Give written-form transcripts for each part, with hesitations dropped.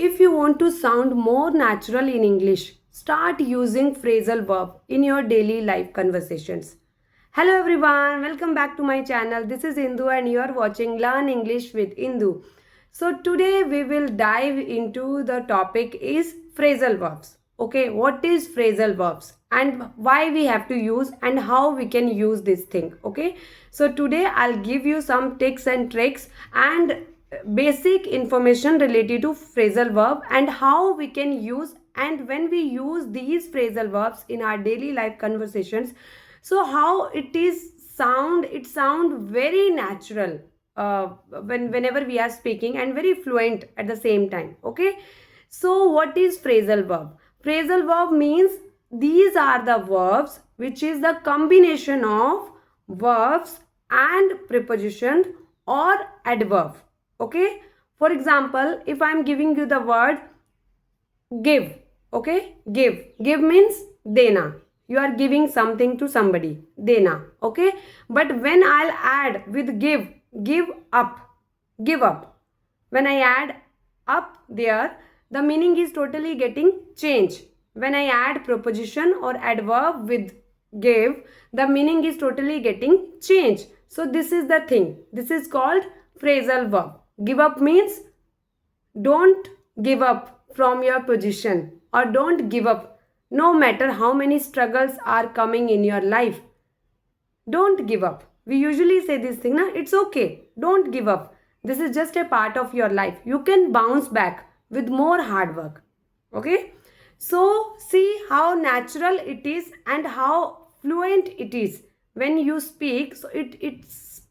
if you want to sound more natural in English, start using phrasal verb in your daily life conversations. Hello everyone, welcome back to my channel. This is Indu and you are watching Learn English with Indu. So today we will dive into the topic is phrasal verbs. Okay, what is phrasal verbs and why we have to use and how we can use this thing. Okay, so today I'll give you some tips and tricks and basic information related to phrasal verb and how we can use, and when we use these phrasal verbs in our daily life conversations, so how it sound very natural whenever we are speaking and very fluent at the same time. Okay, so what is phrasal verb? Phrasal verb means these are the verbs which is the combination of verbs and preposition or adverb. Okay, for example, if I am giving you the word give, okay, give means dena. You are giving something to somebody, dena. Okay, but when I'll add with give up, give up, when I add up there, the meaning is totally getting changed. When I add preposition or adverb with give, the meaning is totally getting changed. So this is the thing, this is called phrasal verb. Give up means don't give up from your position, or don't give up no matter how many struggles are coming in your life. Don't give up. We usually say this thing, na? It's okay. Don't give up. This is just a part of your life. You can bounce back with more hard work. Okay? So see how natural it is and how fluent it is when you speak. So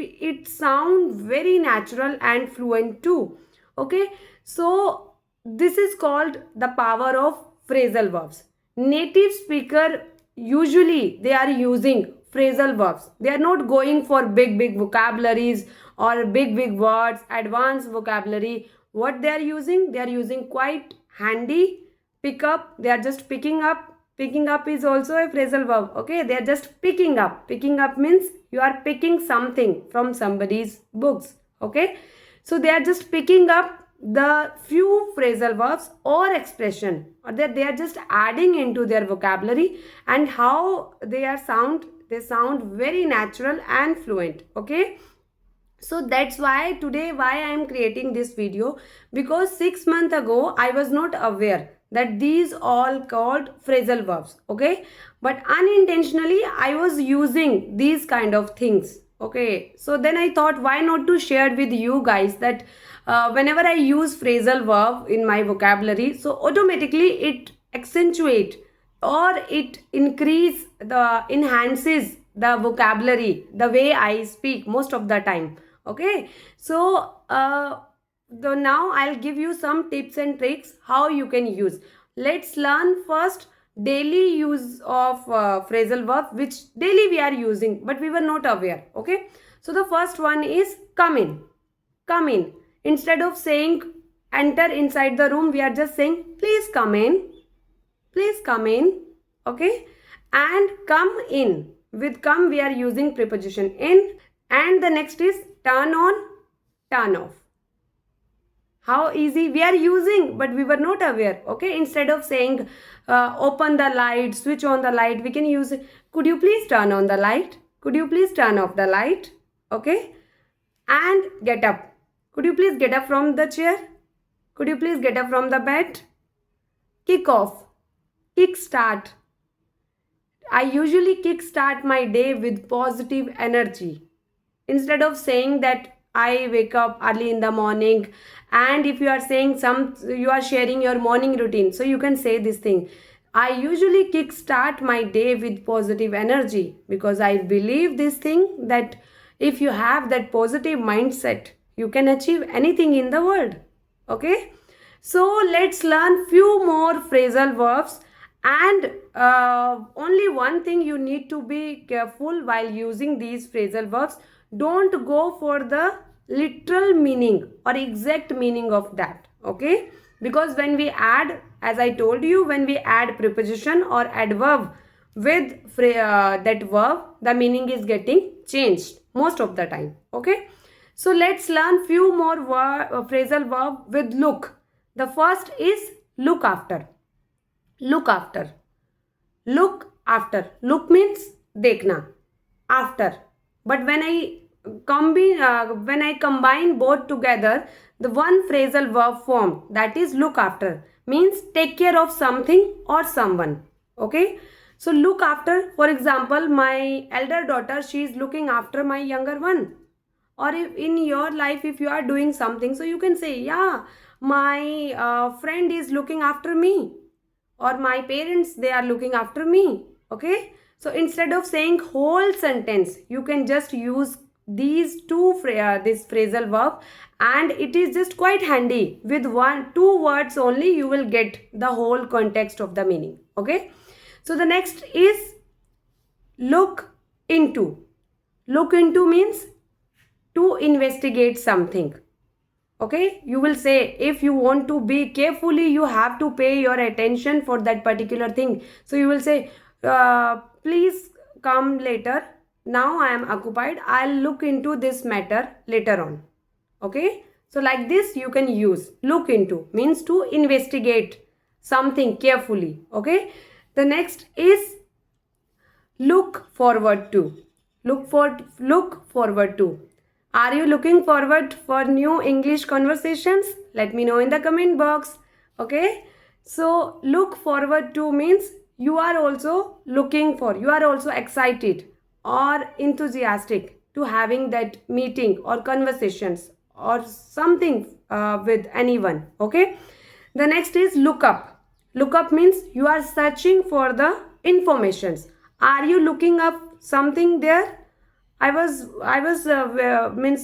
it sounds very natural and fluent too. Okay, so this is called the power of phrasal verbs. Native speaker usually they are using phrasal verbs. They are not going for big vocabularies or big words, advanced vocabulary. What they are using quite handy pick up. They are just picking up. Picking up is also a phrasal verb. Okay, they are just picking up. Picking up means you are picking something from somebody's books. Okay, so they are just picking up the few phrasal verbs or expression, or that they are just adding into their vocabulary, and how they sound very natural and fluent. Okay, so that's why today I am creating this video, because 6 months ago I was not aware that these all called phrasal verbs. Okay, but unintentionally I was using these kind of things. Okay, so then I thought, why not to share with you guys that whenever I use phrasal verb in my vocabulary, so automatically it accentuate or it enhances the vocabulary, the way I speak most of the time. Okay, so now I'll give you some tips and tricks how you can use. Let's learn first daily use of phrasal verb, which daily we are using but we were not aware. Okay, so the first one is come in. Come in. Instead of saying enter inside the room, we are just saying please come in. Please come in. Okay, and come in. With come we are using preposition in. And the next is turn on, turn off. How easy we are using, but we were not aware. Okay, instead of saying open the light, switch on the light, we can use could you please turn on the light, could you please turn off the light. Okay, and get up, could you please get up from the chair, could you please get up from the bed. Kick off, kick start. I usually kick start my day with positive energy. Instead of saying that I wake up early in the morning, and if you are saying you are sharing your morning routine, so you can say this thing, I usually kick start my day with positive energy, because I believe this thing that if you have that positive mindset, you can achieve anything in the world. Okay, so let's learn few more phrasal verbs, and only one thing you need to be careful while using these phrasal verbs. Don't go for the literal meaning or exact meaning of that. Okay, because when we add, as I told you, when we add preposition or adverb with that verb, the meaning is getting changed most of the time. Okay, so let's learn few more phrasal verb with look. The first is look after. Look after. Look after. Look means देखना. After. But when I combine both together, the one phrasal verb form, that is look after, means take care of something or someone. Okay. So look after, for example, my elder daughter, she is looking after my younger one. Or if in your life, if you are doing something, so you can say, yeah, my friend is looking after me, or my parents, they are looking after me. Okay. So instead of saying whole sentence, you can just use these this phrasal verb, and it is just quite handy. With two words only, you will get the whole context of the meaning. Okay. So the next is look into. Look into means to investigate something. Okay, you will say, if you want to be carefully, you have to pay your attention for that particular thing. So you will say, please come later, now I am occupied, I'll look into this matter later on. Okay, so like this you can use look into, means to investigate something carefully. Okay, the next is look forward to. Look forward to. Are you looking forward for new English conversations? Let me know in the comment box. Okay. So look forward to means you are also looking for, you are also excited or enthusiastic to having that meeting or conversations or something with anyone. Okay. The next is look up. Look up means you are searching for the informations. Are you looking up something there? I was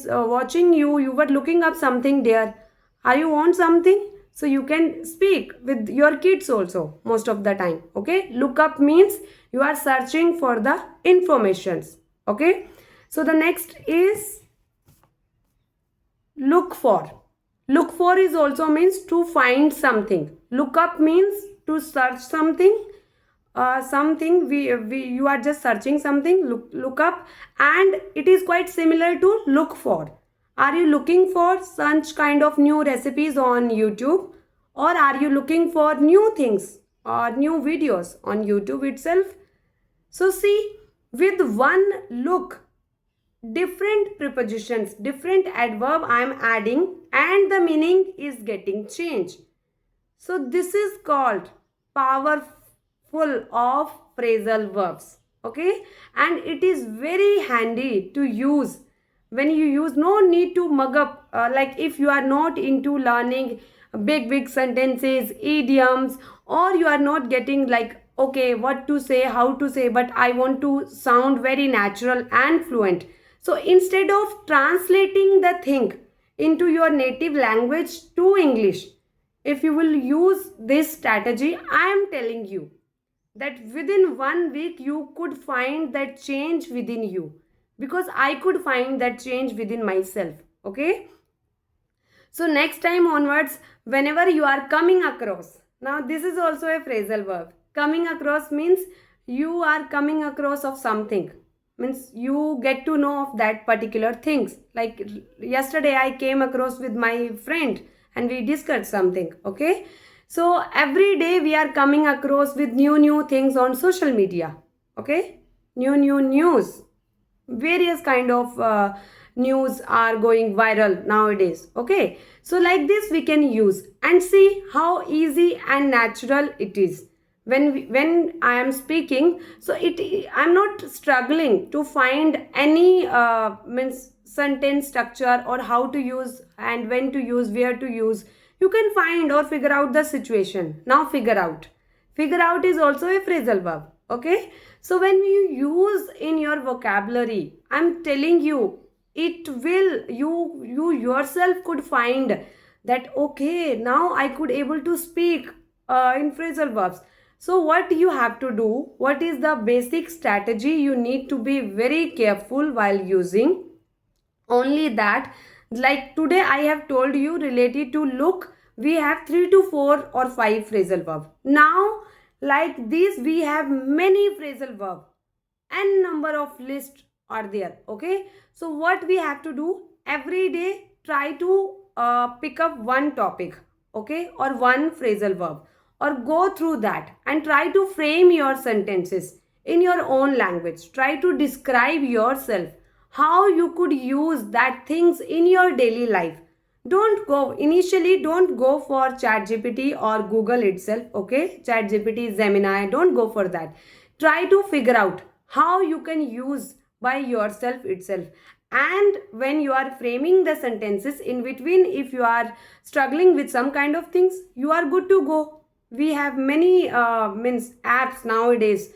watching you. You were looking up something there. Are you on something? So you can speak with your kids also most of the time. Okay. Look up means you are searching for the informations. Okay. So the next is look for. Look for is also means to find something. Look up means to search something. Something you are just searching something. Look up, and it is quite similar to look for. Are you looking for such kind of new recipes on YouTube, or are you looking for new things or new videos on YouTube itself? So see, with one look, different prepositions, different adverb I am adding, and the meaning is getting changed. So this is called powerful of phrasal verbs. Okay, and it is very handy to use. When you use, no need to mug up, like if you are not into learning big sentences, idioms, or you are not getting like, okay, what to say, how to say, but I want to sound very natural and fluent. So instead of translating the thing into your native language to English, if you will use this strategy, I am telling you that within 1 week you could find that change within you, because I could find that change within myself. Okay. So next time onwards, whenever you are coming across, now this is also a phrasal verb. Coming across means you are coming across of something, means you get to know of that particular things. Like yesterday I came across with my friend and we discussed something. Okay. So every day we are coming across with new things on social media. Okay. New news, various kind of news are going viral nowadays. Okay. So like this we can use, and see how easy and natural it is when I am speaking. So I'm not struggling to find any means sentence structure, or how to use and when to use, where to use. You can find or figure out the situation. Now figure out is also a phrasal verb. Okay. So when you use in your vocabulary, I'm telling you, it will, you yourself could find that, okay, now I could able to speak in phrasal verbs. So what you have to do, what is the basic strategy you need to be very careful while using? Only that, like today I have told you related to look, we have 3 to 4 or 5 phrasal verb. Now like this we have many phrasal verb, n number of list are there. Okay. So what we have to do, every day try to pick up one topic. okay, or one phrasal verb, or go through that and try to frame your sentences in your own language. Try to describe yourself, how you could use that things in your daily life. Don't go for ChatGPT or Google itself, okay? ChatGPT, Gemini, don't go for that. Try to figure out how you can use by yourself itself. And when you are framing the sentences in between, if you are struggling with some kind of things, you are good to go. We have many means apps nowadays,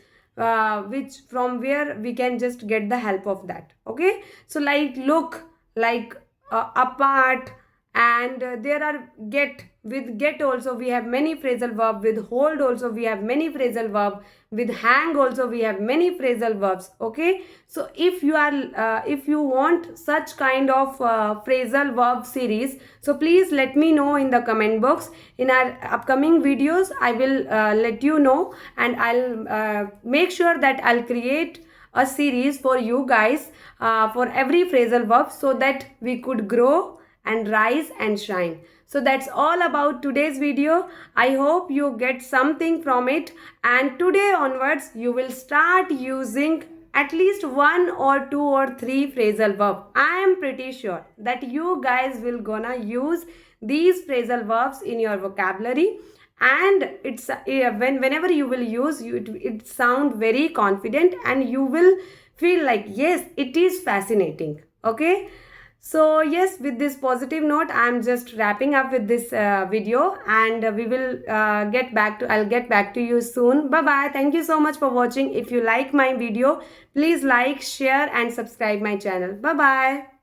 which from where we can just get the help of that, okay? So like look, like apart, and there are get. With get also we have many phrasal verb, with hold also we have many phrasal verb, with hang also we have many phrasal verbs, okay? So if you are if you want such kind of phrasal verb series, so please let me know in the comment box. In our upcoming videos I will let you know, and I'll make sure that I'll create a series for you guys for every phrasal verb, so that we could grow and rise and shine. So that's all about today's video. I hope you get something from it, and today onwards you will start using at least one or two or three phrasal verb. I am pretty sure that you guys will gonna use these phrasal verbs in your vocabulary, and it's whenever you will use it sound very confident, and you will feel like yes, it is fascinating, okay? So yes, with this positive note, I'm just wrapping up with this video, and we will I'll get back to you soon. Bye bye. Thank you so much for watching. If you like my video, please like, share and subscribe my channel. Bye bye.